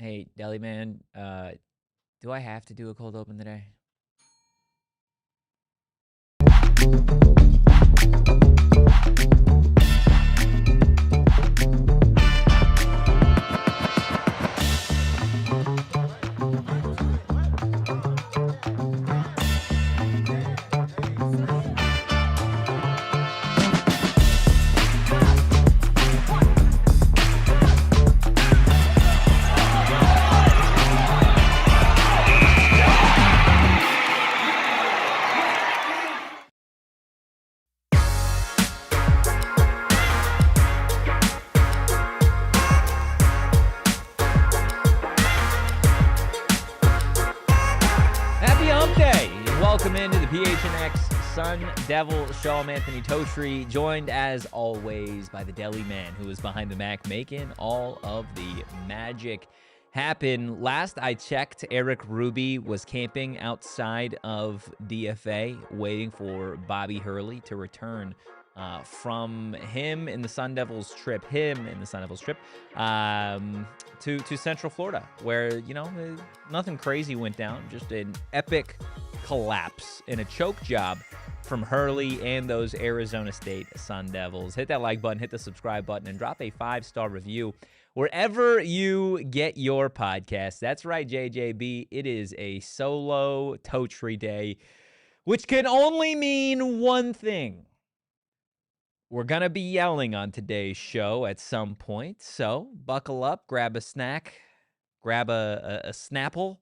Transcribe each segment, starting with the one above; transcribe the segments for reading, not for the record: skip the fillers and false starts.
Hey, Deli Man, do I have to do a cold open today? Happy Hump Day! Welcome into the PHNX Sun Devils show. I'm Anthony Totri, joined as always by the Deli Man, who is behind the Mac, making all of the magic happen. Last I checked, Eric Ruby was camping outside of DFA, waiting for Bobby Hurley to return from him in the Sun Devils trip, to Central Florida, where, nothing crazy went down, just an epic collapse and a choke job from Hurley and those Arizona State Sun Devils. Hit that like button, hit the subscribe button, and drop a 5-star review wherever you get your podcast. That's right, JJB. It is a solo Totri day, which can only mean one thing. We're going to be yelling on today's show at some point, so buckle up, grab a snack, grab a Snapple,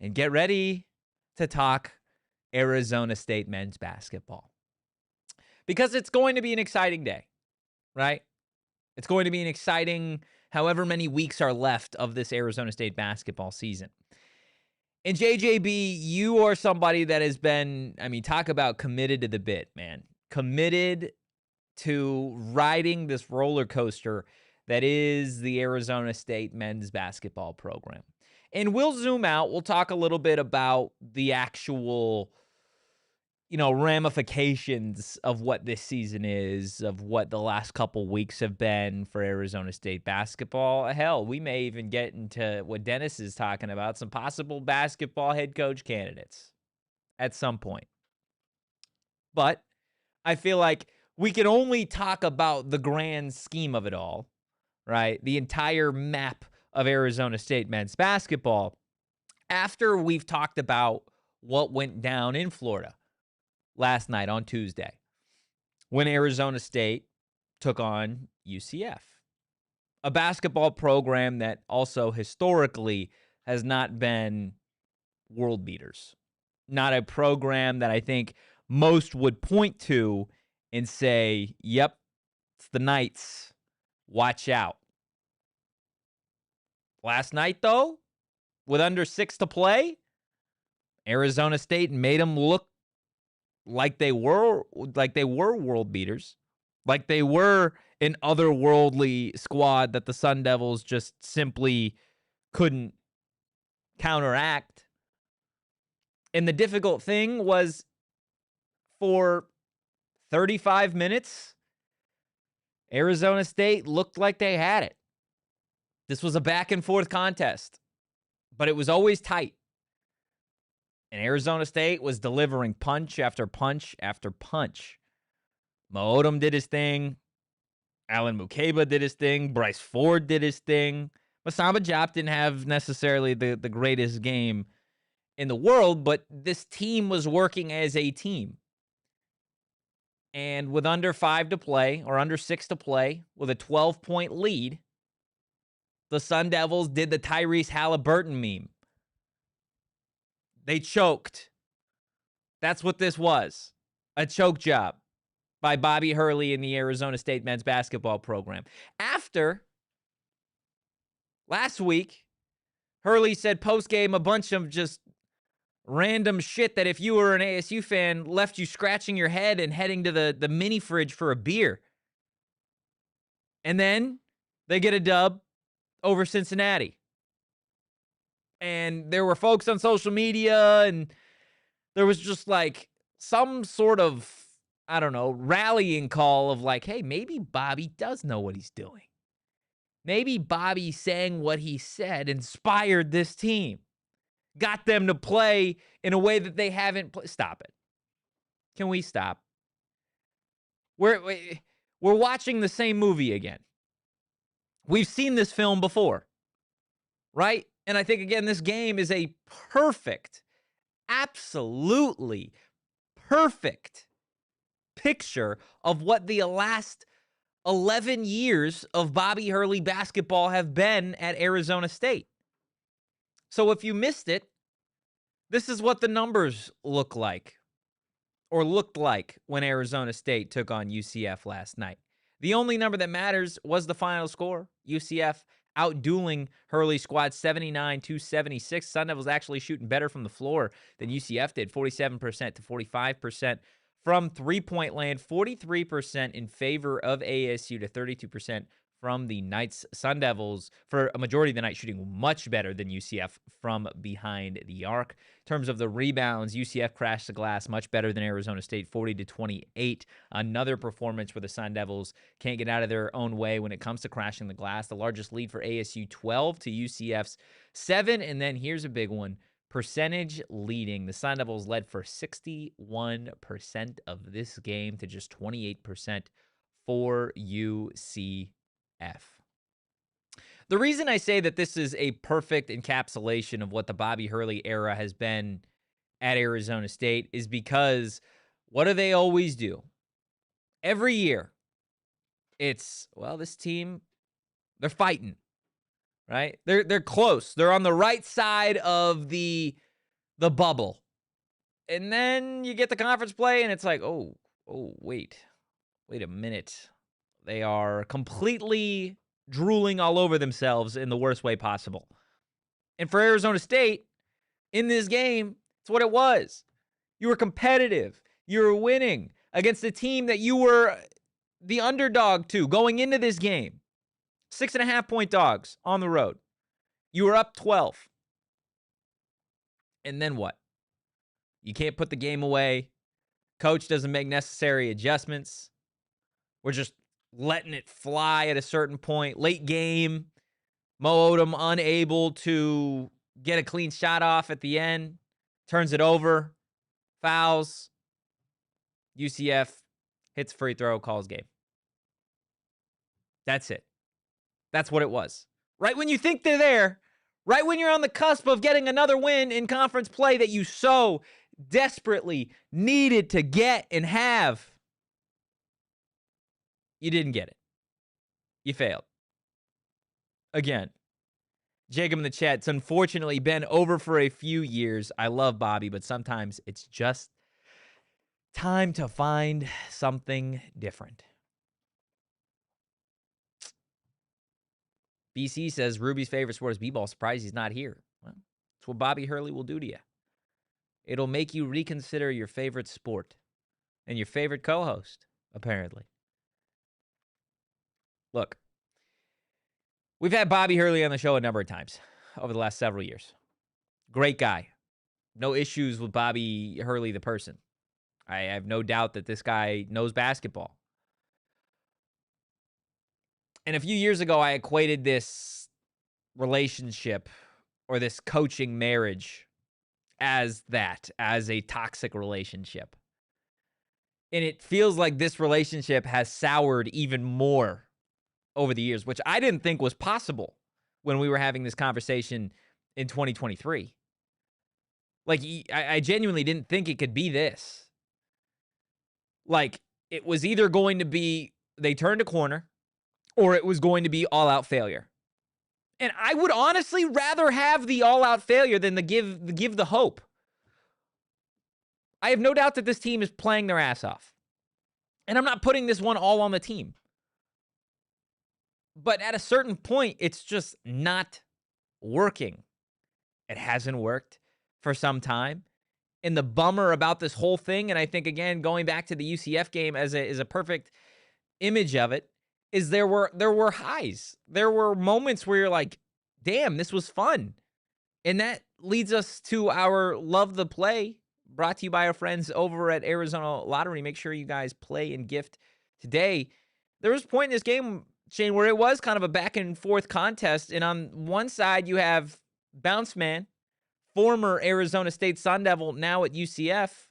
and get ready to talk Arizona State men's basketball. Because it's going to be an exciting day, right? It's going to be an exciting however many weeks are left of this Arizona State basketball season. And JJB, you are somebody that has been, talk about committed to the bit, man. Committed to riding this roller coaster that is the Arizona State men's basketball program. And we'll zoom out. We'll talk a little bit about the actual, ramifications of what this season is, of what the last couple weeks have been for Arizona State basketball. Hell, we may even get into what Dennis is talking about, some possible basketball head coach candidates at some point. But I feel like we can only talk about the grand scheme of it all, right? The entire map of Arizona State men's basketball after we've talked about what went down in Florida last night on Tuesday when Arizona State took on UCF, a basketball program that also historically has not been world beaters, not a program that I think most would point to and say, yep, it's the Knights. Watch out. Last night, though, with under 6 to play, Arizona State made them look like they were world beaters, like they were an otherworldly squad that the Sun Devils just simply couldn't counteract. And the difficult thing was for 35 minutes, Arizona State looked like they had it. This was a back-and-forth contest, but it was always tight. And Arizona State was delivering punch after punch after punch. Mo Odom did his thing. Alan Mukeba did his thing. Bryce Ford did his thing. Masamba Diop didn't have necessarily the greatest game in the world, but this team was working as a team. And with under 5 to play, or under 6 to play, with a 12-point lead, the Sun Devils did the Tyrese Halliburton meme. They choked. That's what this was. A choke job by Bobby Hurley in the Arizona State men's basketball program. After last week, Hurley said post-game a bunch of just random shit that if you were an ASU fan, left you scratching your head and heading to the mini fridge for a beer. And then they get a dub over Cincinnati. And there were folks on social media, and there was just like some sort of, rallying call of like, hey, maybe Bobby does know what he's doing. Maybe Bobby saying what he said inspired this team, got them to play in a way that they haven't played. Stop it. Can we stop? We're watching the same movie again. We've seen this film before, right? And I think, again, this game is a perfect, absolutely perfect picture of what the last 11 years of Bobby Hurley basketball have been at Arizona State. So if you missed it, this is what the numbers look like, or looked like, when Arizona State took on UCF last night. The only number that matters was the final score. UCF outdueling Hurley's squad 79-76. Sun Devils actually shooting better from the floor than UCF did, 47% to 45% from three-point land, 43% in favor of ASU to 32% from the Knights. Sun Devils, for a majority of the night, shooting much better than UCF from behind the arc. In terms of the rebounds, UCF crashed the glass much better than Arizona State, 40-28. Another performance where the Sun Devils can't get out of their own way when it comes to crashing the glass. The largest lead for ASU, 12 to UCF's 7. And then here's a big one. Percentage leading. The Sun Devils led for 61% of this game to just 28% for UCF. The reason I say that this is a perfect encapsulation of what the Bobby Hurley era has been at Arizona State is because what do they always do? Every year, it's, well, this team, they're fighting, right? They're close. They're on the right side of the bubble. And then you get the conference play, and it's like, oh, wait a minute. They are completely drooling all over themselves in the worst way possible. And for Arizona State, in this game, it's what it was. You were competitive. You were winning against a team that you were the underdog to going into this game. 6.5-point dogs on the road. You were up 12. And then what? You can't put the game away. Coach doesn't make necessary adjustments. We're just letting it fly at a certain point. Late game, Mo Odom unable to get a clean shot off at the end. Turns it over. Fouls. UCF hits free throw, calls game. That's it. That's what it was. Right when you think they're there, right when you're on the cusp of getting another win in conference play that you so desperately needed to get and have, you didn't get it. You failed. Again, Jacob in the chat, it's unfortunately been over for a few years. I love Bobby, but sometimes it's just time to find something different. BC says Ruby's favorite sport is b-ball. Surprised he's not here. Well, that's what Bobby Hurley will do to you. It'll make you reconsider your favorite sport and your favorite co-host, apparently. Look, we've had Bobby Hurley on the show a number of times over the last several years. Great guy. No issues with Bobby Hurley, the person. I have no doubt that this guy knows basketball. And a few years ago, I equated this relationship or this coaching marriage as a toxic relationship. And it feels like this relationship has soured even more over the years, which I didn't think was possible when we were having this conversation in 2023. Like, I genuinely didn't think it could be this. Like, it was either going to be they turned a corner or it was going to be all-out failure. And I would honestly rather have the all-out failure than the give the hope. I have no doubt that this team is playing their ass off. And I'm not putting this one all on the team. But at a certain point, it's just not working. It hasn't worked for some time. And the bummer about this whole thing, and I think, again, going back to the UCF game as a perfect image of it, is there were highs. There were moments where you're like, damn, this was fun. And that leads us to our Love the Play, brought to you by our friends over at Arizona Lottery. Make sure you guys play and gift today. There was a point in this game, Shane, where it was kind of a back and forth contest. And on one side, you have Bounce Man, former Arizona State Sun Devil, now at UCF,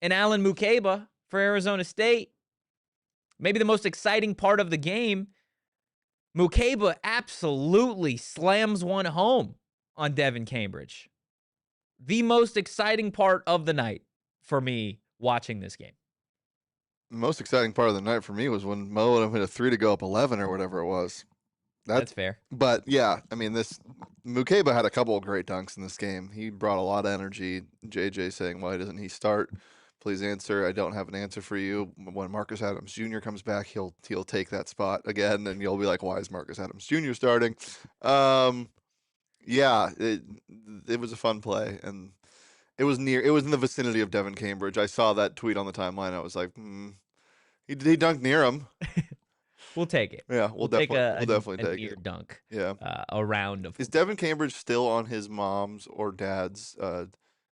and Alan Mukeba for Arizona State. Maybe the most exciting part of the game, Mukeba absolutely slams one home on Devin Cambridge. The most exciting part of the night for me watching this game. The most exciting part of the night for me was when Mo hit a 3 to go up 11 or whatever it was. That's fair. But yeah, I mean, Mukeba had a couple of great dunks in this game. He brought a lot of energy. JJ saying, why doesn't he start? Please answer. I don't have an answer for you. When Marcus Adams Jr. comes back, he'll take that spot again, and you'll be like, why is Marcus Adams Jr. starting? Yeah, it was a fun play, and it was in the vicinity of Devin Cambridge. I saw that tweet on the timeline. I was like, he dunked near him. We'll take it. Yeah, we'll definitely take it. Dunk. Yeah, a round of. Is Devin Cambridge still on his mom's or dad's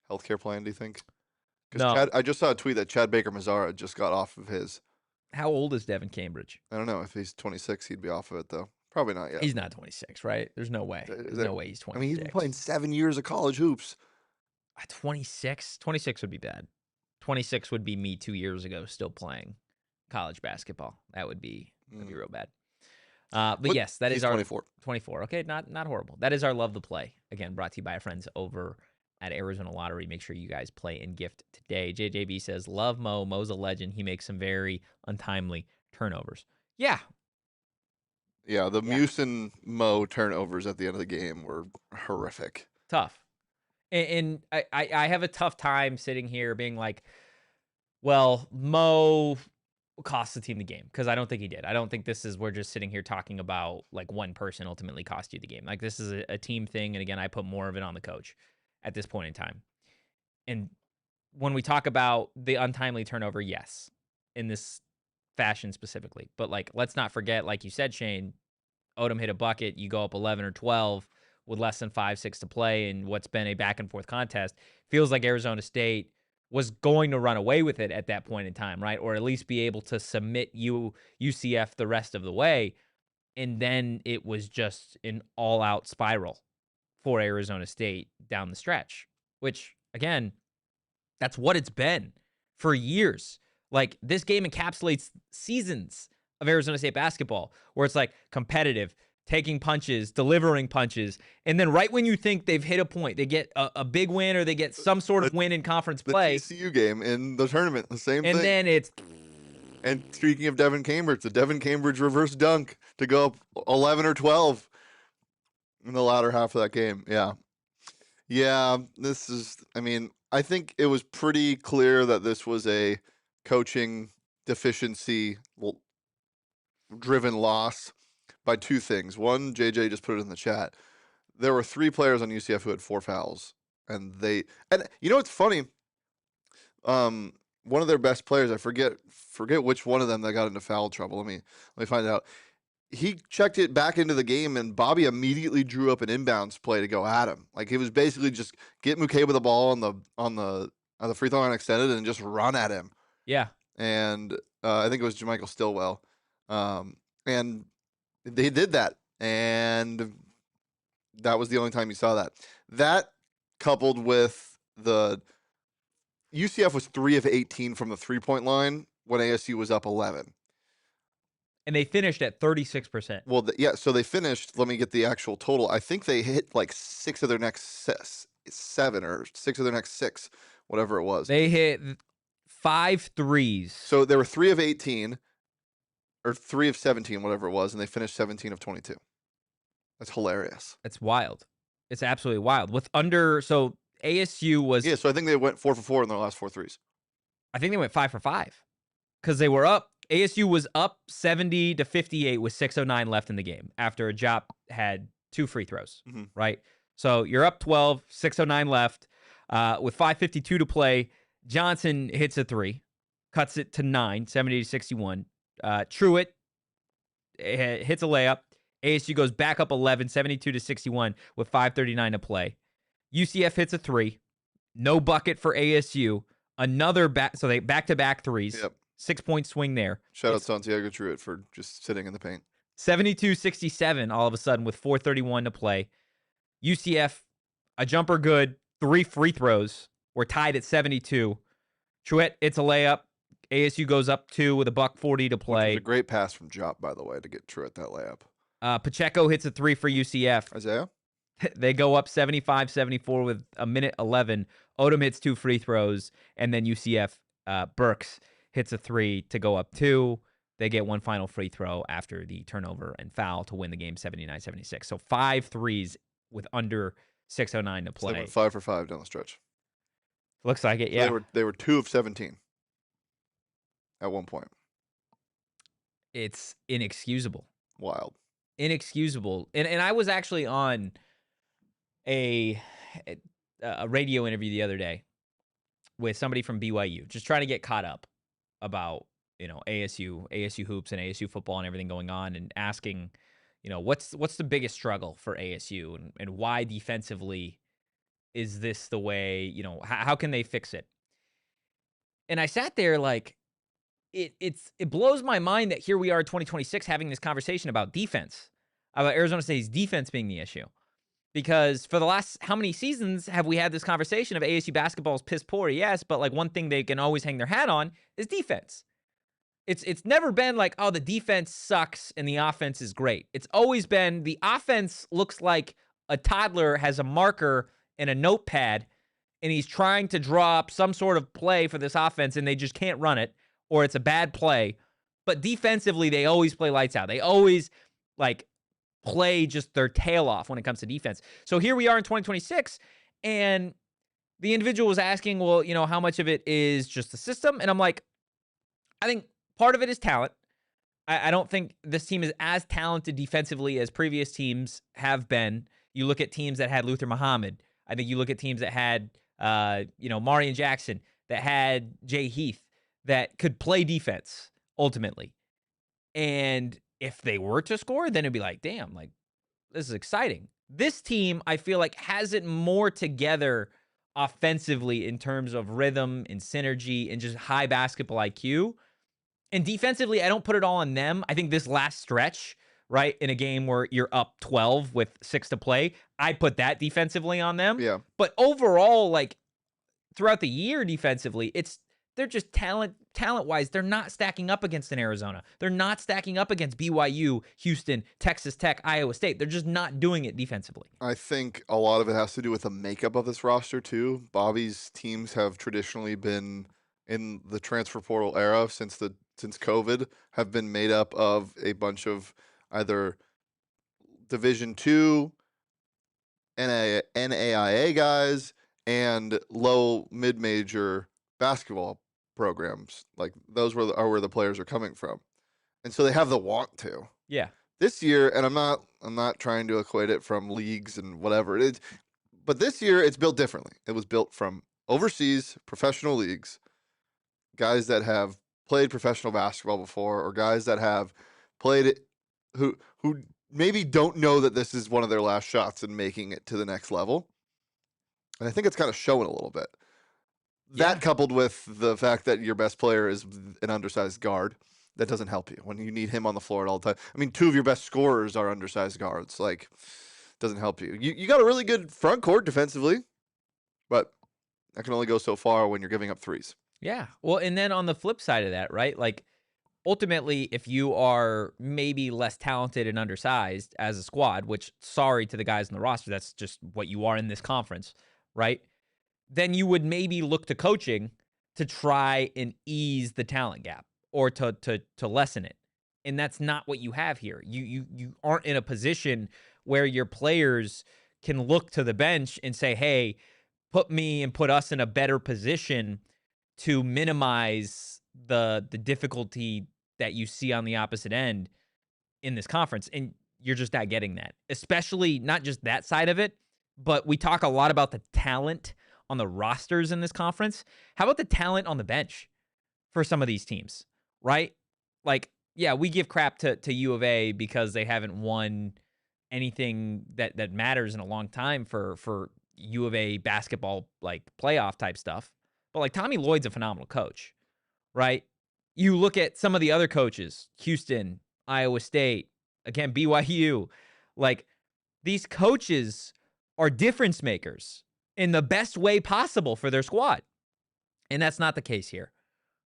healthcare plan? Do you think? No. I just saw a tweet that Chad Baker-Mazara just got off of his. How old is Devin Cambridge? I don't know. If he's 26, he'd be off of it though. Probably not yet. He's not 26, right? There's no way. There's no way he's 26. I mean, he's been playing 7 years of college hoops. 26? 26 would be bad. 26 would be me 2 years ago still playing college basketball. That would be real bad. But yes, that is our 24. 24. Okay, not horrible. That is our Love the Play. Again, brought to you by our friends over at Arizona Lottery. Make sure you guys play and gift today. JJB says, love Mo. Mo's a legend. He makes some very untimely turnovers. Yeah. Yeah, the Musin Mo turnovers at the end of the game were horrific. Tough. And I have a tough time sitting here being like, well, Mo cost the team the game, because I don't think he did. I don't think we're just sitting here talking about like one person ultimately cost you the game. Like this is a team thing. And again, I put more of it on the coach at this point in time. And when we talk about the untimely turnover, yes, in this fashion specifically. But like, let's not forget, like you said, Shane, Odom hit a bucket. You go up 11 or 12 with less than 5-6 to play, and what's been a back and forth contest. Feels like Arizona State was going to run away with it at that point in time, right? Or at least be able to submit UCF the rest of the way. And then it was just an all-out spiral for Arizona State down the stretch, which, again, that's what it's been for years. Like, this game encapsulates seasons of Arizona State basketball, where it's like competitive, taking punches, delivering punches, and then right when you think they've hit a point, they get a big win or they get some sort of win in conference play. The TCU game in the tournament, the same thing. And then it's... And speaking of Devin Cambridge, the Devin Cambridge reverse dunk to go up 11 or 12 in the latter half of that game. Yeah. Yeah, this is, I mean, I think it was pretty clear that this was a coaching deficiency driven loss by two things. One, JJ just put it in the chat. There were 3 players on UCF who had 4 fouls, and you know what's funny? One of their best players, I forget which one of them that got into foul trouble. Let me find out. He checked it back into the game, and Bobby immediately drew up an inbounds play to go at him. Like, it was basically just get Mukeba the ball on the free throw line extended and just run at him. Yeah. And I think it was Jermichael Stillwell. And they did that, and that was the only time you saw that. That coupled with the UCF was 3 of 18 from the 3-point line when ASU was up 11. And they finished at 36%. Well, so they finished, let me get the actual total. I think they hit like 6 of their next 7 or 6 of their next 6, whatever it was. They hit 5 threes. So they were 3 of 18 or 3 of 17, whatever it was, and they finished 17 of 22. That's hilarious. It's wild. It's absolutely wild. So ASU was... Yeah, so I think they went 4 for 4 in their last 4 threes. I think they went 5 for 5 because they were up. ASU was up 70-58 with 6:09 left in the game after Jop had 2 free throws, right? So you're up 12, 6:09 left with 5:52 to play. Johnson hits a 3, cuts it to 9, 70-61. Truitt hits a layup. ASU goes back up 11, 72-61 with 5:39 to play. UCF hits a 3. No bucket for ASU. Another so they back-to-back threes. Yep. 6-point swing there. Shout out Santiago Truitt for just sitting in the paint. 72-67 all of a sudden with 4:31 to play. UCF, a jumper good, 3 free throws. We're tied at 72. Truitt, it's a layup. ASU goes up 2 with $1:40 to play. Which was a great pass from Jop, by the way, to get Truitt that layup. Pacheco hits a 3 for UCF. Isaiah? They go up 75-74 with 1:11. Odom hits 2 free throws, and then UCF, Burks hits a 3 to go up 2. They get 1 final free throw after the turnover and foul to win the game 79-76. So 5 threes with under 6:09 to play. So they went 5 for 5 down the stretch. Looks like it, yeah. They were 2 of 17 at one point. It's inexcusable. Wild. Inexcusable. And I was actually on a radio interview the other day with somebody from BYU, just trying to get caught up about, ASU hoops and ASU football and everything going on, and asking, what's the biggest struggle for ASU and why defensively is this the way, how can they fix it? And I sat there like, it blows my mind that here we are in 2026 having this conversation about defense, about Arizona State's defense being the issue. Because for the last, how many seasons have we had this conversation of ASU basketball is piss poor? Yes, but like one thing they can always hang their hat on is defense. It's never been like, oh, the defense sucks and the offense is great. It's always been the offense looks like a toddler has a marker and a notepad and he's trying to draw up some sort of play for this offense and they just can't run it, or it's a bad play. But defensively, they always play lights out. They always play just their tail off when it comes to defense. So here we are in 2026, and the individual was asking, well, how much of it is just the system? And I'm like, I think part of it is talent. I don't think this team is as talented defensively as previous teams have been. You look at teams that had Luther Muhammad. I think you look at teams that had, Marion Jackson, that had Jay Heath, that could play defense ultimately. And if they were to score, then it'd be like, damn, like this is exciting. This team, I feel like, has it more together offensively in terms of rhythm and synergy and just high basketball IQ. And defensively, I don't put it all on them. I think this last stretch, right, in a game where you're up 12 with 6 to play, I put that defensively on them. Yeah. But overall, like throughout the year defensively, they're just talent-wise, they're not stacking up against an Arizona. They're not stacking up against BYU, Houston, Texas Tech, Iowa State. They're just not doing it defensively. I think a lot of it has to do with the makeup of this roster, too. Bobby's teams have traditionally been, in the transfer portal era since COVID, have been made up of a bunch of either Division II, NAIA guys, and low mid-major basketball programs. Like those are where the players are coming from, and so they have the want to. Yeah. This year, and I'm not trying to equate it from leagues and whatever it is, but this year it's built differently. It was built from overseas professional leagues, guys that have played professional basketball before, or guys that have played it who maybe don't know that this is one of their last shots and making it to the next level. And I think it's kind of showing a little bit. That coupled with the fact that your best player is an undersized guard, that doesn't help you when you need him on the floor at all the time. I mean, 2 of your best scorers are undersized guards. Like, doesn't help you. You got a really good front court defensively, but that can only go so far when you're giving up threes. Yeah. Well, and then on the flip side of that, right? Like, ultimately, if you are maybe less talented and undersized as a squad, which, sorry to the guys in the roster, that's just what you are in this conference, right? Then you would maybe look to coaching to try and ease the talent gap or to lessen it. And that's not what you have here. You aren't in a position where your players can look to the bench and say, hey, put me and put us in a better position to minimize the difficulty that you see on the opposite end in this conference. And you're just not getting that, especially not just that side of it, but we talk a lot about the talent on the rosters in this conference. How about the talent on the bench for some of these teams, right? Like, yeah, we give crap to U of A because they haven't won anything that matters in a long time for U of A basketball, like playoff type stuff. But like Tommy Lloyd's a phenomenal coach, right? You look at some of the other coaches, Houston, Iowa State, again, BYU, like these coaches are difference makers in the best way possible for their squad. And that's not the case here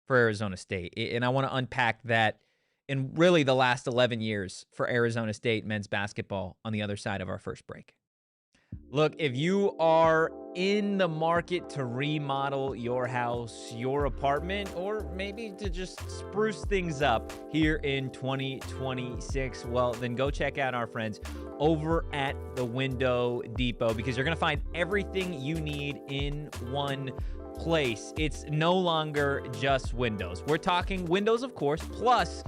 for Arizona State. And I want to unpack that in really the last 11 years for Arizona State men's basketball on the other side of our first break. Look, if you are in the market to remodel your house, your apartment, or maybe to just spruce things up here in 2026, well, then go check out our friends over at the Window Depot, because you're going to find everything you need in one place. It's no longer just windows. We're talking windows, of course, plus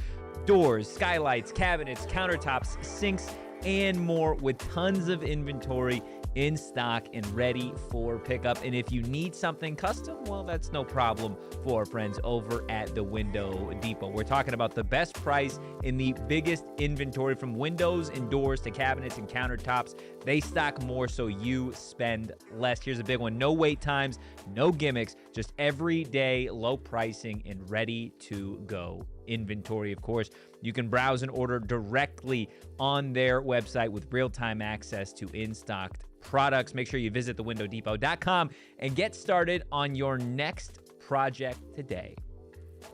doors, skylights, cabinets, countertops, sinks, and more, with tons of inventory in stock and ready for pickup. And if you need something custom, well, that's no problem for our friends over at the Window Depot. We're talking about the best price in the biggest inventory, from windows and doors to cabinets and countertops. They stock more, so you spend less. Here's a big one: no wait times, no gimmicks, just everyday low pricing and ready to go inventory. Of course, you can browse and order directly on their website with real-time access to in-stocked products. Make sure you visit thewindowdepot.com and get started on your next project today.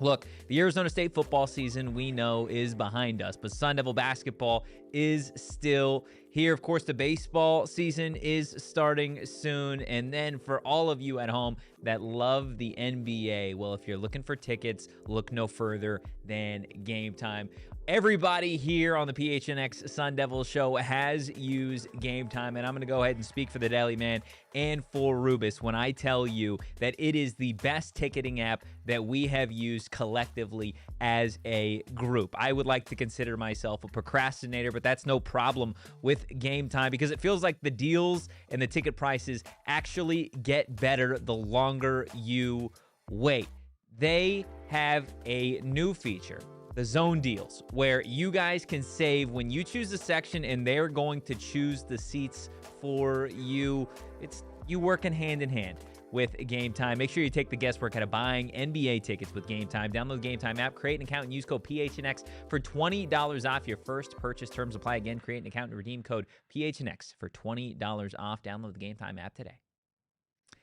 Look, the Arizona State football season, we know, is behind us, but Sun Devil basketball is still here. Of course, the baseball season is starting soon. And then for all of you at home that love the NBA, well, if you're looking for tickets, look no further than Game Time. Everybody here on the PHNX Sun Devils show has used Game Time, and I'm going to go ahead and speak for the Daily Man and for Rubus when I tell you that it is the best ticketing app that we have used collectively as a group. I would like to consider myself a procrastinator, but that's no problem with Game Time, because it feels like the deals and the ticket prices actually get better the longer you wait. They have a new feature, the zone deals, where you guys can save when you choose a section and they're going to choose the seats for you. It's you working hand in hand with Game Time. Make sure you take the guesswork out of buying NBA tickets with Game Time. Download the Game Time app, create an account, and use code PHNX for $20 off your first purchase. Terms apply. Again, create an account and redeem code PHNX for $20 off. Download the Game Time app today.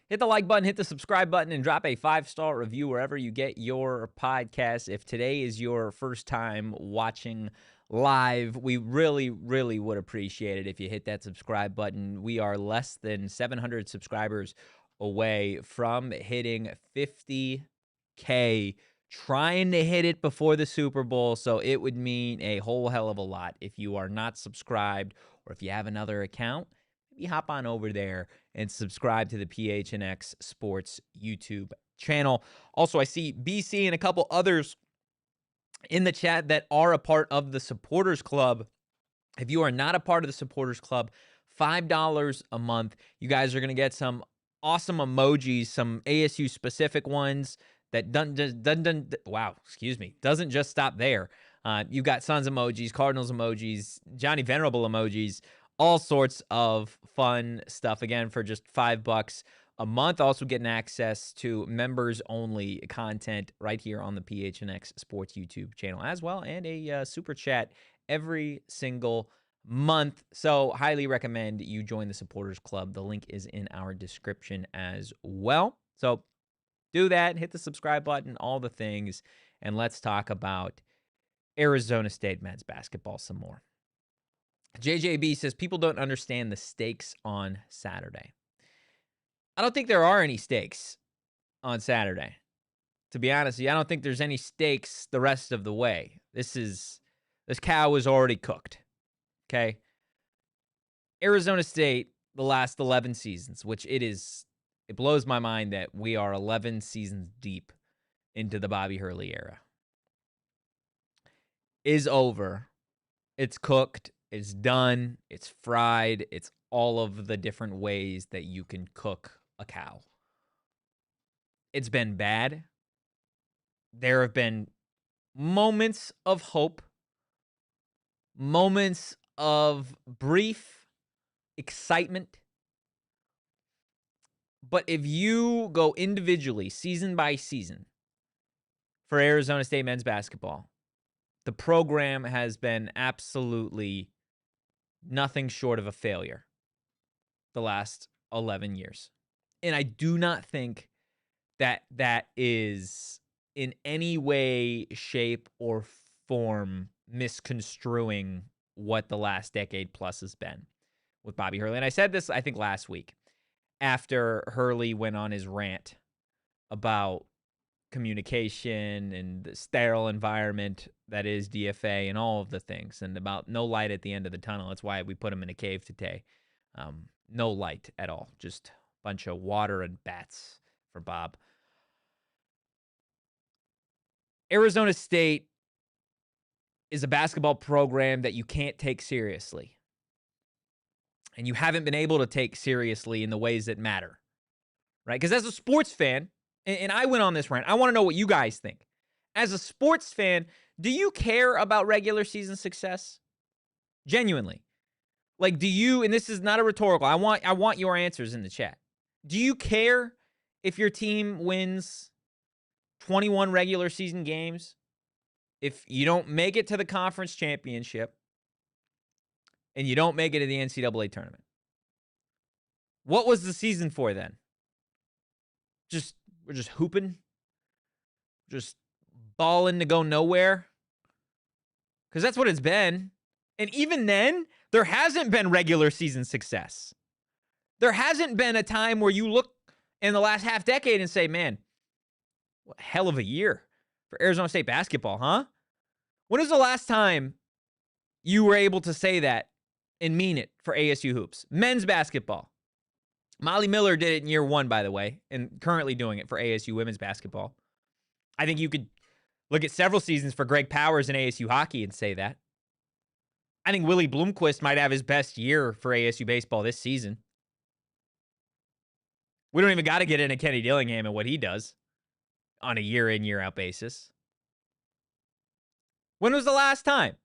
Hit the like button, hit the subscribe button, and drop a 5-star review wherever you get your podcasts. If today is your first time watching live, we really, really would appreciate it if you hit that subscribe button. We are less than 700 subscribers away from hitting 50K, trying to hit it before the Super Bowl, so it would mean a whole hell of a lot if you are not subscribed, or if you have another account, maybe hop on over there and subscribe to the PHNX Sports YouTube channel. Also, I see BC and a couple others in the chat that are a part of the Supporters Club. If you are not a part of the Supporters Club, $5 a month. You guys are going to get some awesome emojis, some ASU specific ones that doesn't just stop there. You've got Suns emojis, Cardinals emojis, Johnny Venerable emojis, all sorts of fun stuff. Again, for just $5 a month. Also getting access to members only content right here on the PHNX Sports YouTube channel as well, and a super chat every single month. So highly recommend you join the Supporters Club. The link is in our description as well. So do that, hit the subscribe button, all the things, and let's talk about Arizona State men's basketball some more. JJB says people don't understand the stakes on Saturday. I don't think there are any stakes on Saturday. To be honest with you, I don't think there's any stakes the rest of the way. This cow is already cooked. Okay? Arizona State, the last 11 seasons, which it blows my mind that we are 11 seasons deep into the Bobby Hurley era, is over. It's cooked. It's done. It's fried. It's all of the different ways that you can cook a cow. It's been bad. There have been moments of hope, moments of brief excitement. But if you go individually, season by season, for Arizona State men's basketball. The program has been absolutely nothing short of a failure the last 11 years. And I do not think that that is in any way, shape, or form misconstruing what the last decade plus has been with Bobby Hurley. And I said this, I think, last week after Hurley went on his rant about communication and the sterile environment that is DFA and all of the things, and about no light at the end of the tunnel. That's why we put him in a cave today. No light at all, just a bunch of water and bats for Bob. Arizona State is a basketball program that you can't take seriously. And you haven't been able to take seriously in the ways that matter, right? Because as a sports fan, and I went on this rant, I want to know what you guys think. As a sports fan, do you care about regular season success? Genuinely. Like, do you, and this is not a rhetorical, I want your answers in the chat. Do you care if your team wins 21 regular season games, if you don't make it to the conference championship, and you don't make it to the NCAA tournament? What was the season for then? We're just hooping? Just balling to go nowhere? Because that's what it's been. And even then, there hasn't been regular season success. There hasn't been a time where you look in the last half decade and say, man, what a hell of a year for Arizona State basketball, huh? When was the last time you were able to say that and mean it for ASU hoops? Men's basketball. Molly Miller did it in year one, by the way, and currently doing it for ASU women's basketball. I think you could look at several seasons for Greg Powers in ASU hockey and say that. I think Willie Bloomquist might have his best year for ASU baseball this season. We don't even got to get into Kenny Dillingham and what he does on a year-in, year-out basis. When was the last time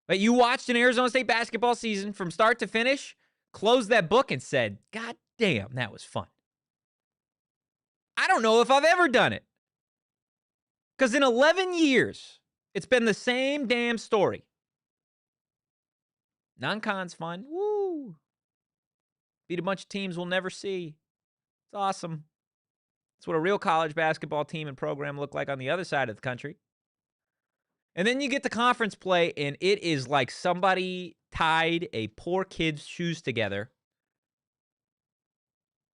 that you watched an Arizona State basketball season from start to finish, closed that book, and said, God damn, that was fun? I don't know if I've ever done it. Because in 11 years, it's been the same damn story. Non-con's fun. Woo. Beat a bunch of teams we'll never see. It's awesome. That's what a real college basketball team and program look like on the other side of the country. And then you get to conference play, and it is like somebody tied a poor kid's shoes together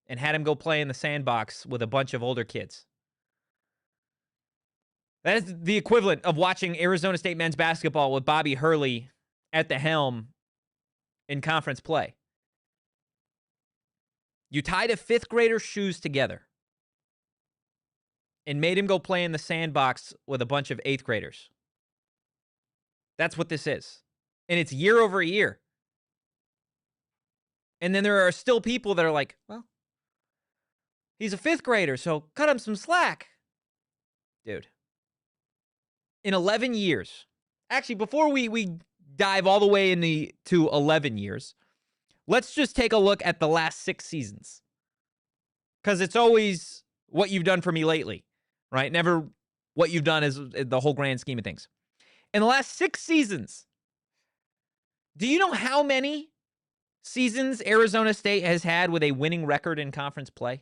and had him go play in the sandbox with a bunch of older kids. That is the equivalent of watching Arizona State men's basketball with Bobby Hurley at the helm in conference play. You tied a fifth grader's shoes together and made him go play in the sandbox with a bunch of eighth graders. That's what this is. And it's year over year. And then there are still people that are like, well, he's a fifth grader, so cut him some slack. Dude. In 11 years. Actually, before we dive all the way into 11 years, let's just take a look at the last 6 seasons. Because it's always what you've done for me lately, right? Never what you've done is the whole grand scheme of things. In the last 6 seasons, do you know how many seasons Arizona State has had with a winning record in conference play?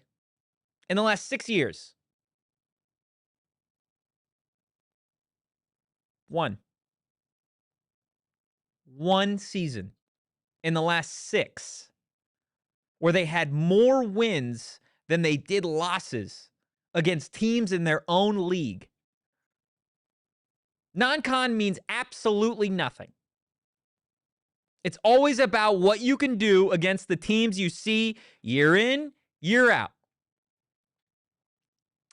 In the last 6 years. 1. 1 season in the last 6 where they had more wins than they did losses against teams in their own league. Non-con means absolutely nothing. It's always about what you can do against the teams you see year in, year out.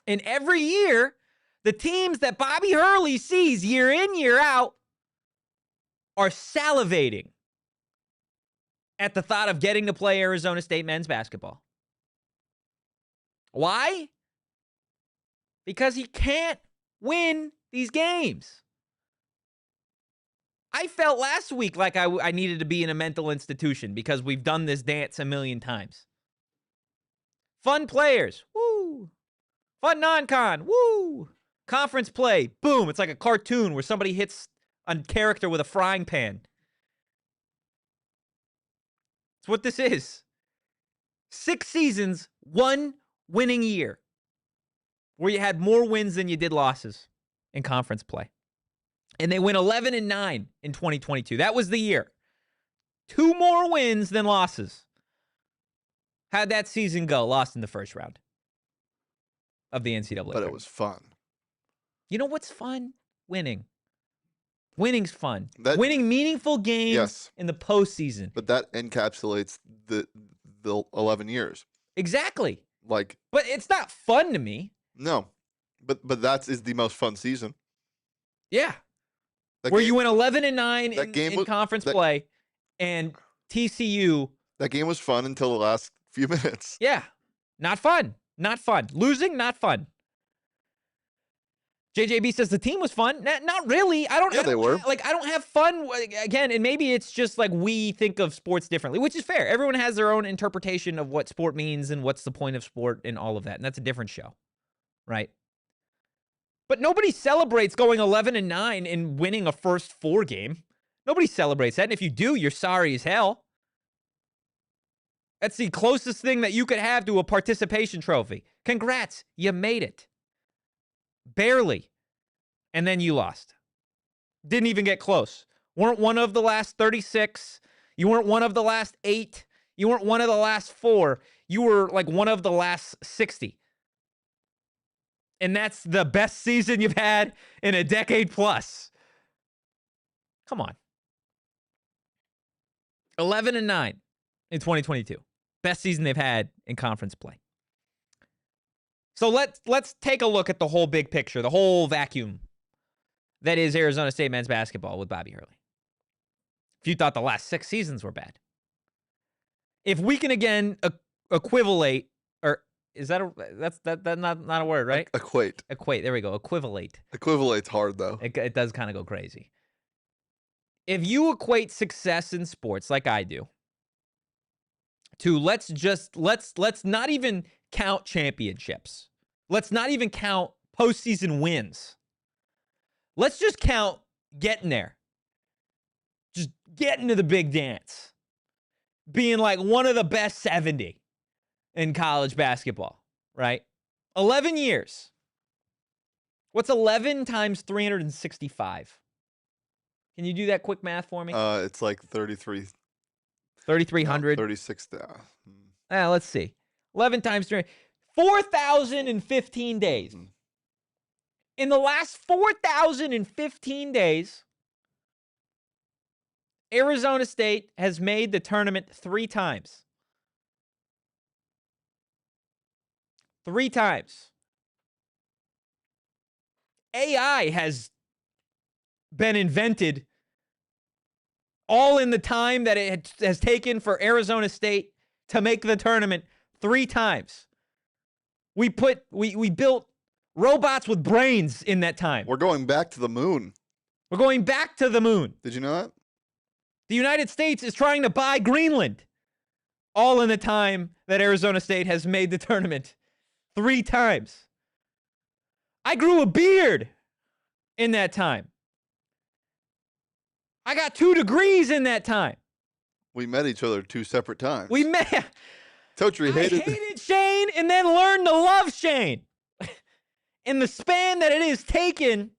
And every year, the teams that Bobby Hurley sees year in, year out are salivating at the thought of getting to play Arizona State men's basketball. Why? Because he can't win these games. I felt last week like I needed to be in a mental institution because we've done this dance a million times. Fun players, woo. Fun non-con, woo. Conference play, boom, it's like a cartoon where somebody hits a character with a frying pan. It's what this is. 6 seasons, 1 winning year, where you had more wins than you did losses in conference play. And they went 11-9 in 2022. That was the year. 2 more wins than losses. How'd that season go? Lost in the first round of the NCAA. But it was fun. You know what's fun? Winning. Winning's fun. Winning meaningful games in the postseason. But that encapsulates the 11 years. Exactly. But it's not fun to me. No. But that is the most fun season. Yeah. You went 11-9 in conference play, and TCU. That game was fun until the last few minutes. Yeah. Not fun. Not fun. Losing, not fun. JJB says the team was fun. Not really. They were. I don't have fun. Again, and maybe it's just we think of sports differently, which is fair. Everyone has their own interpretation of what sport means and what's the point of sport and all of that. And that's a different show, right? But nobody celebrates going 11-9 and winning a first 4 game. Nobody celebrates that. And if you do, you're sorry as hell. That's the closest thing that you could have to a participation trophy. Congrats. You made it. Barely. And then you lost. Didn't even get close. Weren't one of the last 36. You weren't one of the last 8. You weren't one of the last 4. You were one of the last 60. And that's the best season you've had in a decade plus. Come on. 11-9 in 2022. Best season they've had in conference play. So let's take a look at the whole big picture, the whole vacuum that is Arizona State men's basketball with Bobby Hurley. If you thought the last 6 seasons were bad. If we can again equivalate, or is that that's not a word, right? Equate. There we go. Equivalate. Equivalate's hard though. It does kind of go crazy. If you equate success in sports like I do to let's not even count championships. Let's not even count postseason wins. Let's just count getting there. Just getting to the big dance. Being one of the best 70 in college basketball, right? 11 years. What's 11 times 365? Can you do that quick math for me? It's 33. 3,300. 36. Let's see. 11 times 3. 4,015 days. Mm-hmm. In the last 4,015 days, Arizona State has made the tournament 3 times. 3 times. AI has been invented all in the time that it has taken for Arizona State to make the tournament 3 times. We built robots with brains in that time. We're going back to the moon. We're going back to the moon. Did you know that? The United States is trying to buy Greenland. All in the time that Arizona State has made the tournament 3 times. I grew a beard in that time. I got 2 degrees in that time. We met each other 2 separate times. We met. Totri hated Shane and then learned to love Shane. In the span that it has taken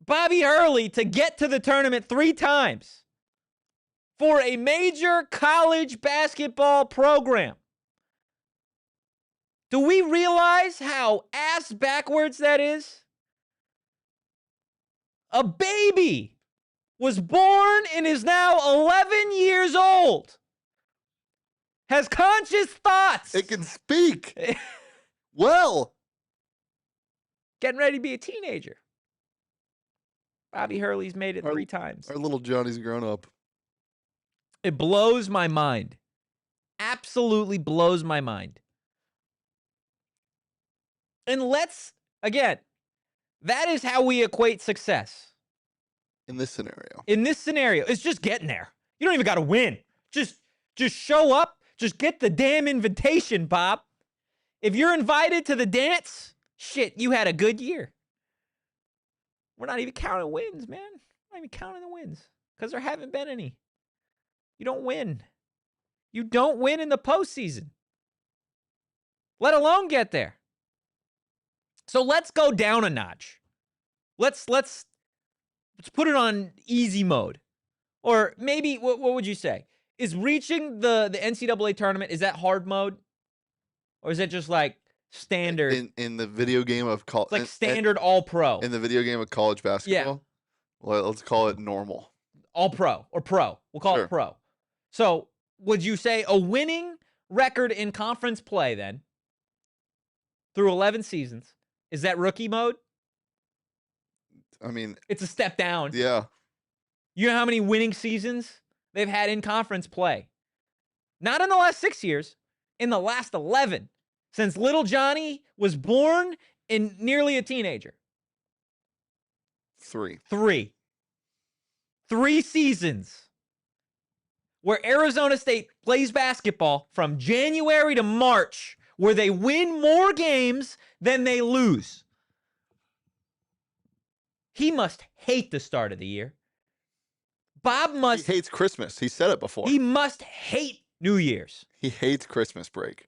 Bobby Hurley to get to the tournament 3 times for a major college basketball program. Do we realize how ass backwards that is? A baby was born and is now 11 years old. Has conscious thoughts. It can speak. Well. Getting ready to be a teenager. Bobby Hurley's made it 3 times. Our little Johnny's grown up. It blows my mind. Absolutely blows my mind. And again, that is how we equate success. In this scenario. It's just getting there. You don't even got to win. Just show up. Just get the damn invitation, Bob. If you're invited to the dance, Shit, you had a good year. We're not even counting wins, man. We're not even counting the wins because there haven't been any. You don't win. You don't win in the postseason, let alone get there. So let's go down a notch. Let's put it on easy mode. Or maybe, what would you say? Is reaching the NCAA tournament, is that hard mode? Or is it just like standard? In the video game of college, It's like standard all-pro. In the video game of college basketball? Yeah. Well, let's call it normal. All-pro or pro. We'll call it pro. So would you say a winning record in conference play then, through 11 seasons, is that rookie mode? I mean, it's a step down. Yeah. You know how many winning seasons they've had in conference play? Not in the last 6 years, in the last 11, since little Johnny was born and nearly a teenager. 3 seasons where Arizona State plays basketball from January to March, where they win more games than they lose. He must hate the start of the year. Bob must... He hates Christmas. He said it before. He must hate New Year's. He hates Christmas break.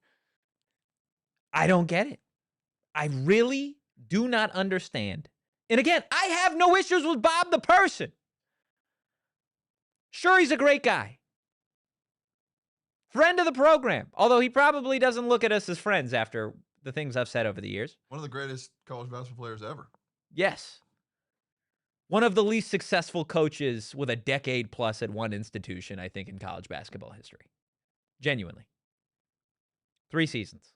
I don't get it. I really do not understand. And again, I have no issues with Bob the person. Sure, he's a great guy. Friend of the program. Although he probably doesn't look at us as friends after the things I've said over the years. One of the greatest college basketball players ever. Yes. One of the least successful coaches with a decade plus at one institution, I think, in college basketball history. Genuinely. 3 seasons.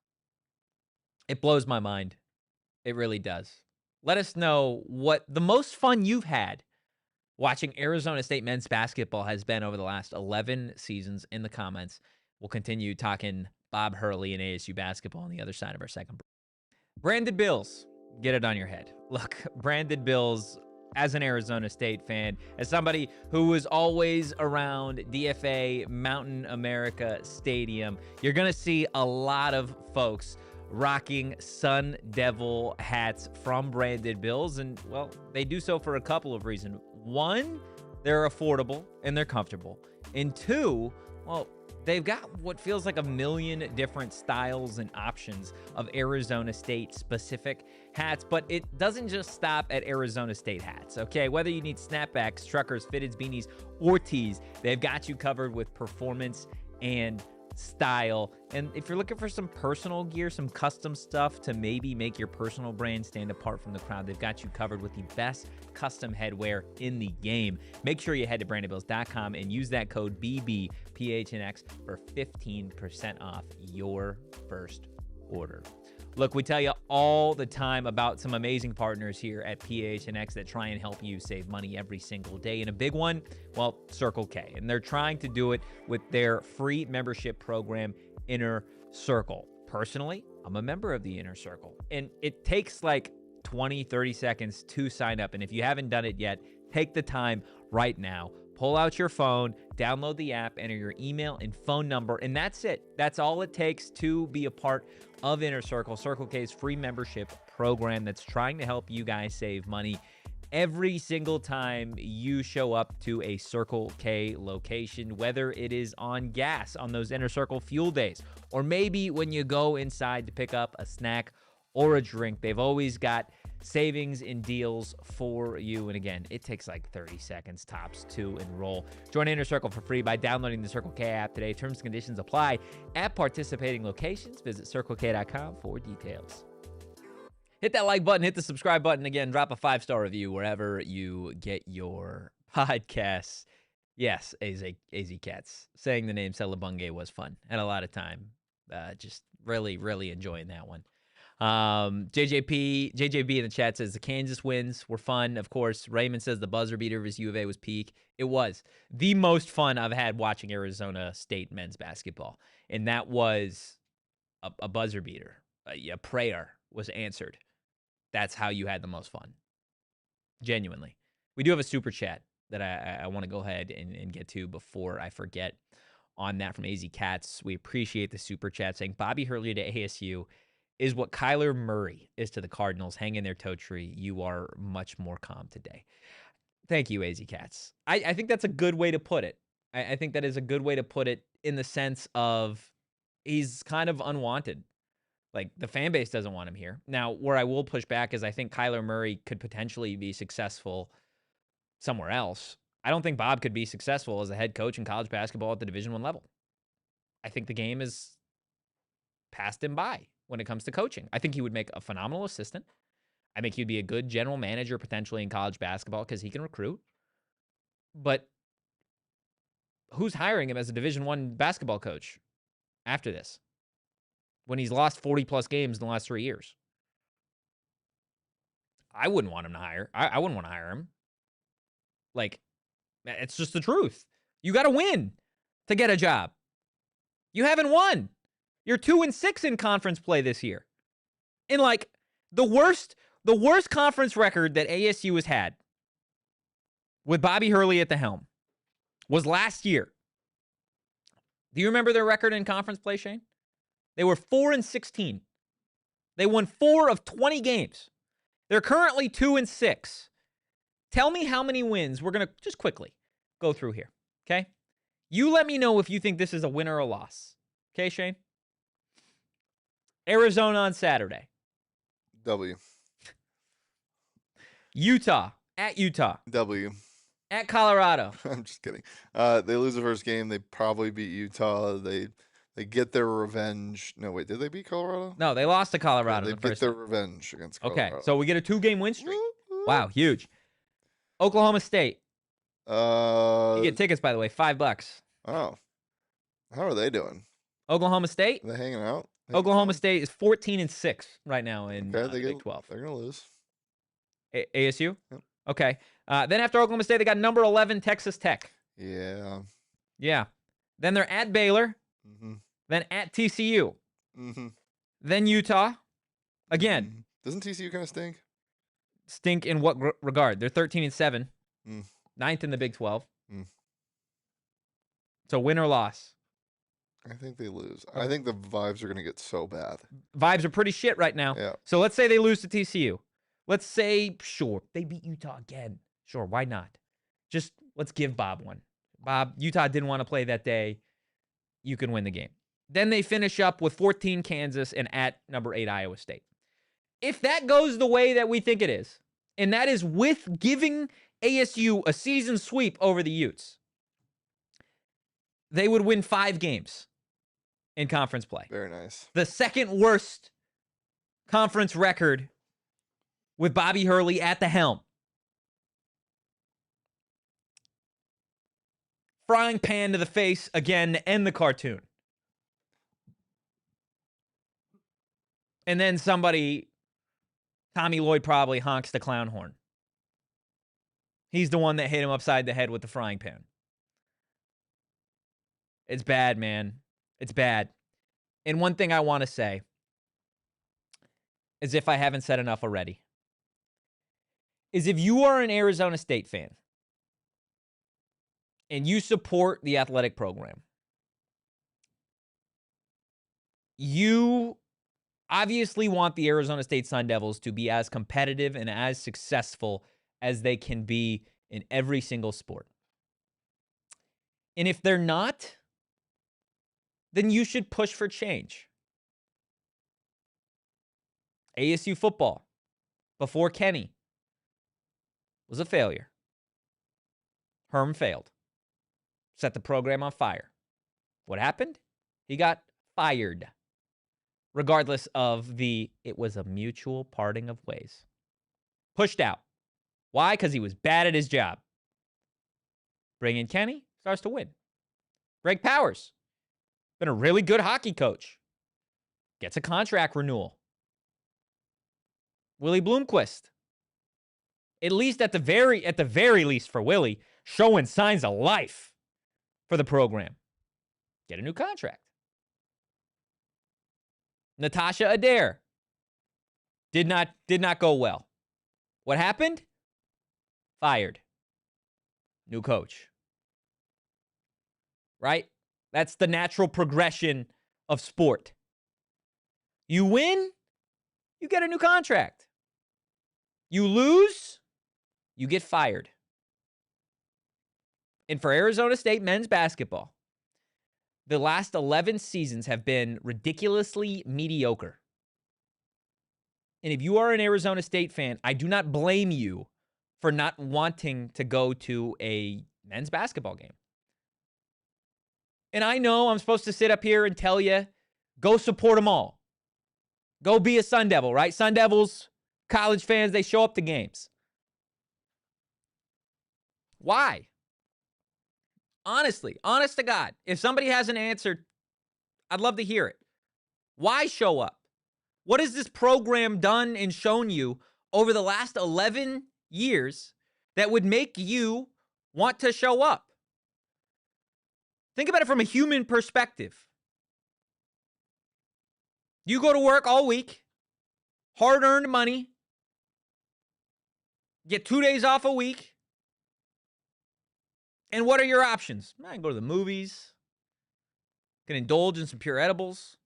It blows my mind. It really does. Let us know what the most fun you've had watching Arizona State men's basketball has been over the last 11 seasons in the comments. We'll continue talking Bob Hurley and ASU basketball on the other side of our second break. Branded Bills. Get it on your head. Look, Branded Bills, as an Arizona State fan, as somebody who was always around DFA Mountain America Stadium, you're going to see a lot of folks rocking Sun Devil hats from Branded Bills. And, well, they do so for a couple of reasons. One, they're affordable and they're comfortable. And 2, well, they've got what feels like a million different styles and options of Arizona State specific hats, but it doesn't just stop at Arizona State hats, okay? Whether you need snapbacks, truckers, fitteds, beanies, or tees, they've got you covered with performance and style. And if you're looking for some personal gear, some custom stuff to maybe make your personal brand stand apart from the crowd, they've got you covered with the best custom headwear in the game. Make sure you head to brandedbills.com and use that code BBPHNX for 15% off your first order. Look, we tell you all the time about some amazing partners here at PHNX that try and help you save money every single day. And a big one, well, Circle K. And they're trying to do it with their free membership program, Inner Circle. Personally, I'm a member of the Inner Circle. And it takes like 20, 30 seconds to sign up. And if you haven't done it yet, take the time right now. Pull out your phone, download the app, enter your email and phone number, and that's it. That's all it takes to be a part of Inner Circle, Circle K's free membership program that's trying to help you guys save money every single time you show up to a Circle K location, whether it is on gas on those Inner Circle fuel days, or maybe when you go inside to pick up a snack or a drink. They've always got savings and deals for you. And again, it takes like 30 seconds tops to enroll. Join Inner Circle for free by downloading the Circle K app today. Terms and conditions apply at participating locations. Visit CircleK.com for details. Hit that like button, hit the subscribe button. Again, drop a 5-star review wherever you get your podcasts. Yes, AZ Cats. Saying the name Celebunge was fun. Had a lot of time. Just really, really enjoying that one. JJB in the chat says the Kansas wins were fun. Of course, Raymond says the buzzer beater of his U of A was peak. It was the most fun I've had watching Arizona State men's basketball. And that was a buzzer beater. A prayer was answered. That's how you had the most fun. Genuinely. We do have a super chat that I want to go ahead and get to before I forget on that from AZ Cats. We appreciate the super chat saying Bobby Hurley to ASU is what Kyler Murray is to the Cardinals. Hang in there, Totri. You are much more calm today. Thank you, AZ Cats. I think that's a good way to put it. I think that is a good way to put it in the sense of he's kind of unwanted. Like, the fan base doesn't want him here. Now, where I will push back is I think Kyler Murray could potentially be successful somewhere else. I don't think Bob could be successful as a head coach in college basketball at the Division I level. I think the game has passed him by when it comes to coaching. I think he would make a phenomenal assistant. I think he'd be a good general manager potentially in college basketball because he can recruit. But who's hiring him as a Division I basketball coach after this when he's lost 40-plus games in the last 3 years? I wouldn't want him to hire. I wouldn't want to hire him. Like, it's just the truth. You got to win to get a job. You haven't won. You're 2-6 in conference play this year. In like the worst conference record that ASU has had with Bobby Hurley at the helm was last year. Do you remember their record in conference play, Shane? They were 4-16. They won 4 of 20 games. They're currently 2-6. Tell me how many wins. We're going to just quickly go through here, okay? You let me know if you think this is a win or a loss. Okay, Shane? Arizona on Saturday. W. Utah. At Utah. W. At Colorado. I'm just kidding. They lose the first game. They probably beat Utah. They get their revenge. No, wait. Did they beat Colorado? No, they lost to Colorado. Yeah, they get their revenge against Colorado. Okay, so we get a 2-game win streak. Wow, huge. Oklahoma State. You get tickets, by the way, $5. Oh. How are they doing? Oklahoma State? Are they hanging out? Oklahoma State is 14-6 right now in the Big 12. They're going to lose. ASU? Yep. Okay. Then after Oklahoma State, they got number 11, Texas Tech. Yeah. Yeah. Then they're at Baylor. Mm-hmm. Then at TCU. Mm-hmm. Then Utah. Again. Mm-hmm. Doesn't TCU kind of stink? Stink in what regard? They're 13-7. Mm. 9th in the Big 12. Mm. So win or loss? I think they lose. I think the vibes are going to get so bad. Vibes are pretty shit right now. Yeah. So let's say they lose to TCU. Let's say, sure, they beat Utah again. Sure, why not? Just let's give Bob one. Bob, Utah didn't want to play that day. You can win the game. Then they finish up with 14 Kansas and at number 8 Iowa State. If that goes the way that we think it is, and that is with giving ASU a season sweep over the Utes, they would win 5 games in conference play. Very nice. The second worst conference record with Bobby Hurley at the helm. Frying pan to the face again to end the cartoon. And then somebody, Tommy Lloyd probably honks the clown horn. He's the one that hit him upside the head with the frying pan. It's bad, man. It's bad. And one thing I want to say, as if I haven't said enough already, is if you are an Arizona State fan and you support the athletic program, you obviously want the Arizona State Sun Devils to be as competitive and as successful as they can be in every single sport. And if they're not, then you should push for change. ASU football, before Kenny, was a failure. Herm failed. Set the program on fire. What happened? He got fired. Regardless of it was a mutual parting of ways. Pushed out. Why? Because he was bad at his job. Bring in Kenny, starts to win. Greg Powers, been a really good hockey coach. Gets a contract renewal. Willie Bloomquist, at least at the very least for Willie, showing signs of life for the program. Get a new contract. Natasha Adair did not go well. What happened? Fired. New coach. Right? That's the natural progression of sport. You win, you get a new contract. You lose, you get fired. And for Arizona State men's basketball, the last 11 seasons have been ridiculously mediocre. And if you are an Arizona State fan, I do not blame you for not wanting to go to a men's basketball game. And I know I'm supposed to sit up here and tell you, go support them all. Go be a Sun Devil, right? Sun Devils, college fans, they show up to games. Why? Honestly, honest to God, if somebody has an answer, I'd love to hear it. Why show up? What has this program done and shown you over the last 11 years that would make you want to show up? Think about it from a human perspective. You go to work all week, hard-earned money, get 2 days off a week, and what are your options? I can go to the movies, can indulge in some pure edibles,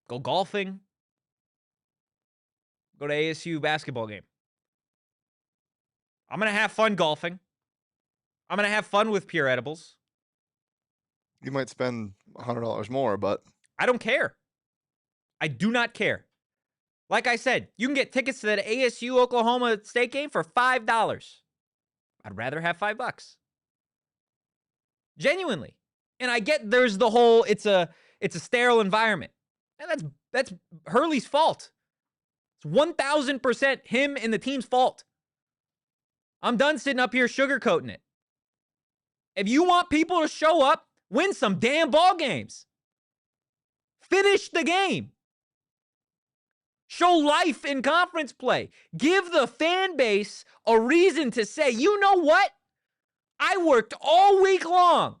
go golfing, go to ASU basketball game. I'm going to have fun golfing. I'm going to have fun with pure edibles. You might spend $100 more, but I don't care. I do not care. Like I said, you can get tickets to that ASU Oklahoma State game for $5. I'd rather have $5. Genuinely. And I get there's the whole it's a sterile environment. And that's Hurley's fault. It's 1,000% him and the team's fault. I'm done sitting up here sugarcoating it. If you want people to show up, win some damn ball games. Finish the game. Show life in conference play. Give the fan base a reason to say, you know what? I worked all week long.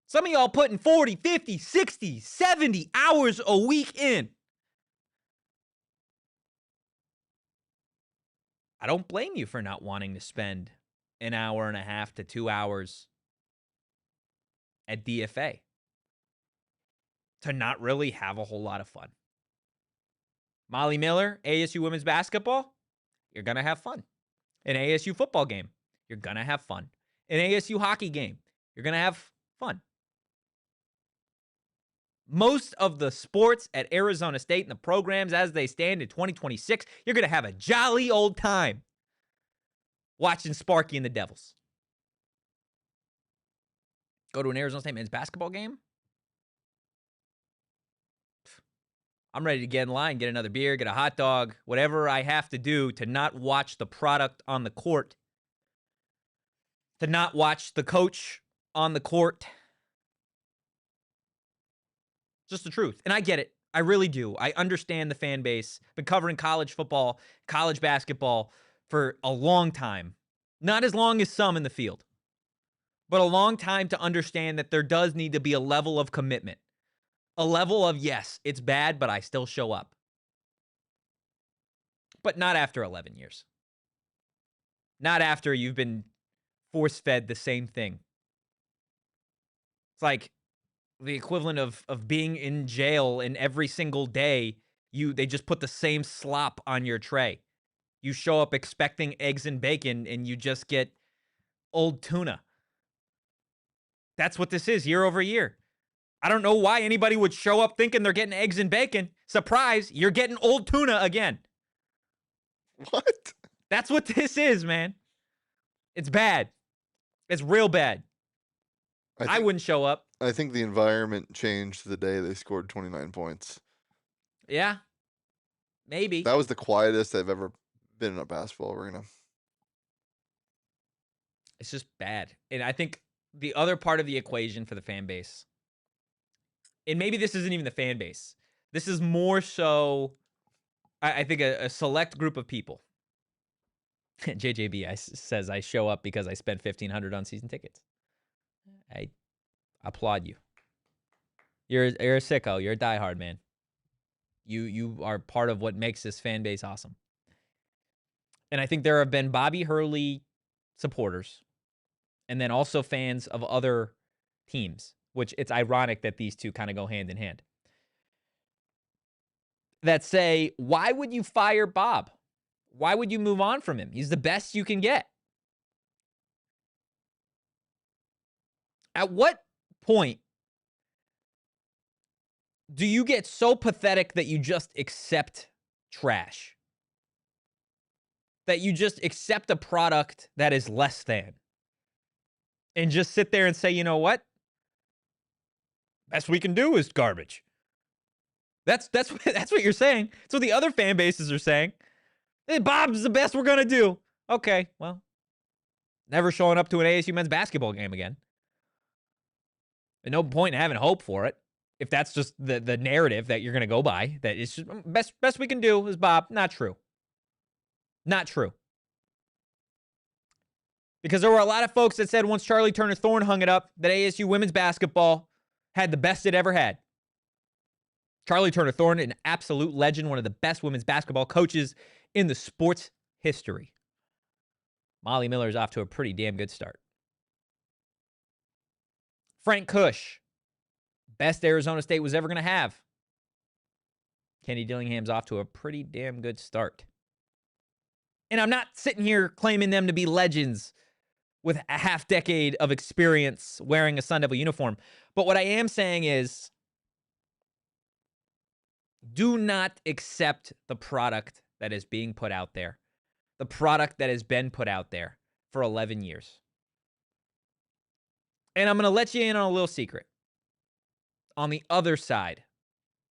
Some of y'all putting 40, 50, 60, 70 hours a week in. I don't blame you for not wanting to spend an hour and a half to 2 hours at DFA to not really have a whole lot of fun. Molly Miller, ASU women's basketball, you're going to have fun. An ASU football game, you're going to have fun. An ASU hockey game, you're going to have fun. Most of the sports at Arizona State and the programs as they stand in 2026, you're going to have a jolly old time watching Sparky and the Devils. Go to an Arizona State men's basketball game. I'm ready to get in line, get another beer, get a hot dog, whatever I have to do to not watch the product on the court, to not watch the coach on the court. Just the truth. And I get it. I really do. I understand the fan base. Been covering college football, college basketball for a long time. Not as long as some in the field, but a long time to understand that there does need to be a level of commitment. A level of, yes, it's bad, but I still show up. But not after 11 years. Not after you've been force-fed the same thing. It's like the equivalent of being in jail and every single day they just put the same slop on your tray. You show up expecting eggs and bacon and you just get old tuna. That's what this is year over year. I don't know why anybody would show up thinking they're getting eggs and bacon. Surprise, you're getting old tuna again. what? That's what this is, man. It's bad. It's real bad. I wouldn't show up. I think the environment changed the day they scored 29 points. Yeah, maybe. That was the quietest I've ever been in a basketball arena. It's just bad. And I think the other part of the equation for the fan base, and maybe this isn't even the fan base, this is more so, I think, a select group of people. JJB says, I show up because I spent $1,500 on season tickets. I applaud you. You're a sicko. You're a diehard, man. You are part of what makes this fan base awesome. And I think there have been Bobby Hurley supporters and then also fans of other teams, which it's ironic that these two kind of go hand in hand. that say, why would you fire Bob? Why would you move on from him? He's the best you can get. At what point do you get so pathetic that you just accept trash? That you just accept a product that is less than? And just sit there and say, you know what? Best we can do is garbage. That's what you're saying. That's what the other fan bases are saying. Hey, Bob's the best we're going to do. Okay, well, never showing up to an ASU men's basketball game again. And no point in having hope for it. If that's just the narrative that you're going to go by, that it's just best we can do is Bob. Not true. Not true. Because there were a lot of folks that said once Charlie Turner Thorne hung it up that ASU women's basketball had the best it ever had. Charlie Turner Thorne, an absolute legend, one of the best women's basketball coaches in the sport's history. Molly Miller is off to a pretty damn good start. Frank Kush, best Arizona State was ever going to have. Kenny Dillingham's off to a pretty damn good start. And I'm not sitting here claiming them to be legends with a half decade of experience wearing a Sun Devil uniform. But what I am saying is, do not accept the product that is being put out there. The product that has been put out there for 11 years. And I'm going to let you in on a little secret. On the other side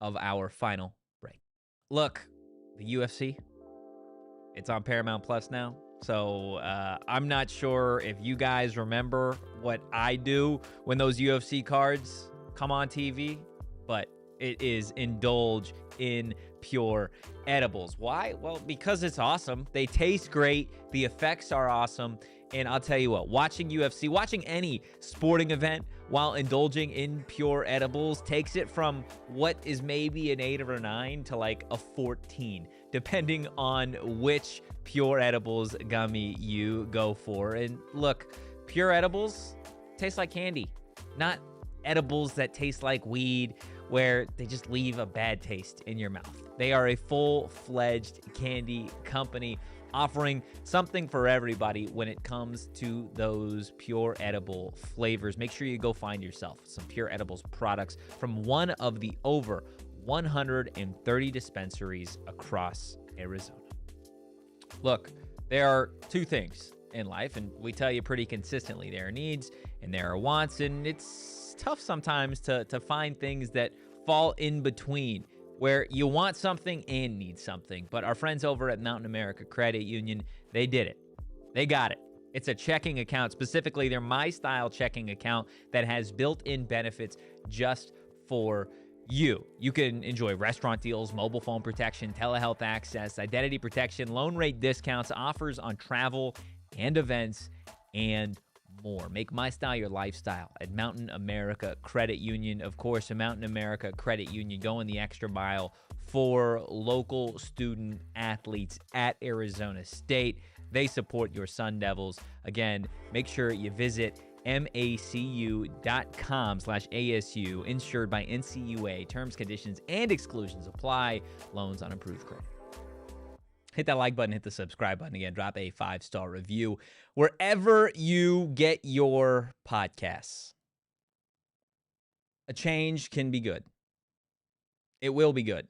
of our final break. Look, the UFC, it's on Paramount Plus now. So I'm not sure if you guys remember what I do when those UFC cards come on TV, but it is indulge in pure edibles. Why? Well, because it's awesome. They taste great. The effects are awesome. And I'll tell you what, watching UFC, watching any sporting event while indulging in pure edibles takes it from what is maybe an 8 or a 9 to like a 14, depending on which pure edibles gummy you go for. And look, pure edibles taste like candy, not edibles that taste like weed, where they just leave a bad taste in your mouth. They are a full-fledged candy company offering something for everybody when it comes to those pure edible flavors. Make sure you go find yourself some Pure Edibles products from one of the over 130 dispensaries across Arizona. Look, there are two things in life, and we tell you pretty consistently. There are needs and there are wants, and it's tough sometimes to find things that fall in between, where you want something and need something. But our friends over at Mountain America Credit Union, they did it. They got it. It's a checking account, specifically their My Style checking account that has built-in benefits just for you. You can enjoy restaurant deals, mobile phone protection, telehealth access, identity protection, loan rate discounts, offers on travel and events, and more. Make My Style your lifestyle at Mountain America Credit Union. Of course, a Mountain America Credit Union going the extra mile for local student athletes at Arizona State. They support your Sun Devils. Again, make sure you visit macu.com/ASU, insured by NCUA. Terms, conditions, and exclusions apply. Loans on approved credit. Hit that like button, hit the subscribe button again, drop a 5-star review wherever you get your podcasts. A change can be good. It will be good.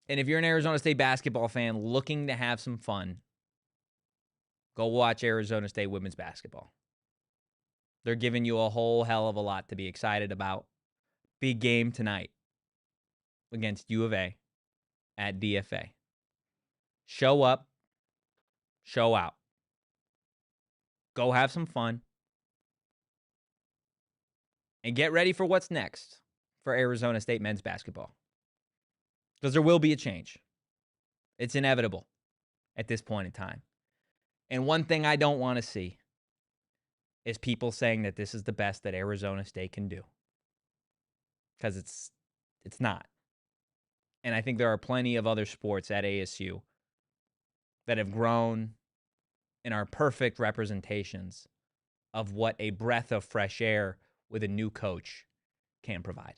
And if you're an Arizona State basketball fan looking to have some fun, go watch Arizona State women's basketball. They're giving you a whole hell of a lot to be excited about. Big game tonight against U of A at DFA. Show up, show out. Go have some fun. And get ready for what's next for Arizona State men's basketball. Because there will be a change. It's inevitable at this point in time. And one thing I don't want to see is people saying that this is the best that Arizona State can do. Because it's not. And I think there are plenty of other sports at ASU that have grown and are perfect representations of what a breath of fresh air with a new coach can provide.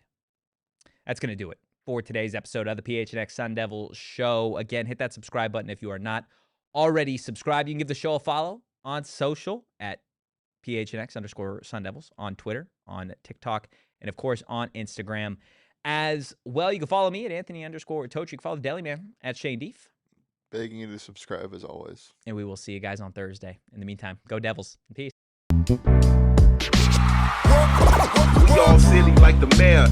That's going to do it for today's episode of the PHNX Sun Devils show. Again, hit that subscribe button if you are not already subscribed. You can give the show a follow on social at PHNX_Sun Devils on Twitter, on TikTok, and of course on Instagram as well. You can follow me at Anthony_Totri. You can follow the Daily Man at Shane Deef. Begging you to subscribe as always. And we will see you guys on Thursday. In the meantime, go Devils. Peace. We all silly like the mayor.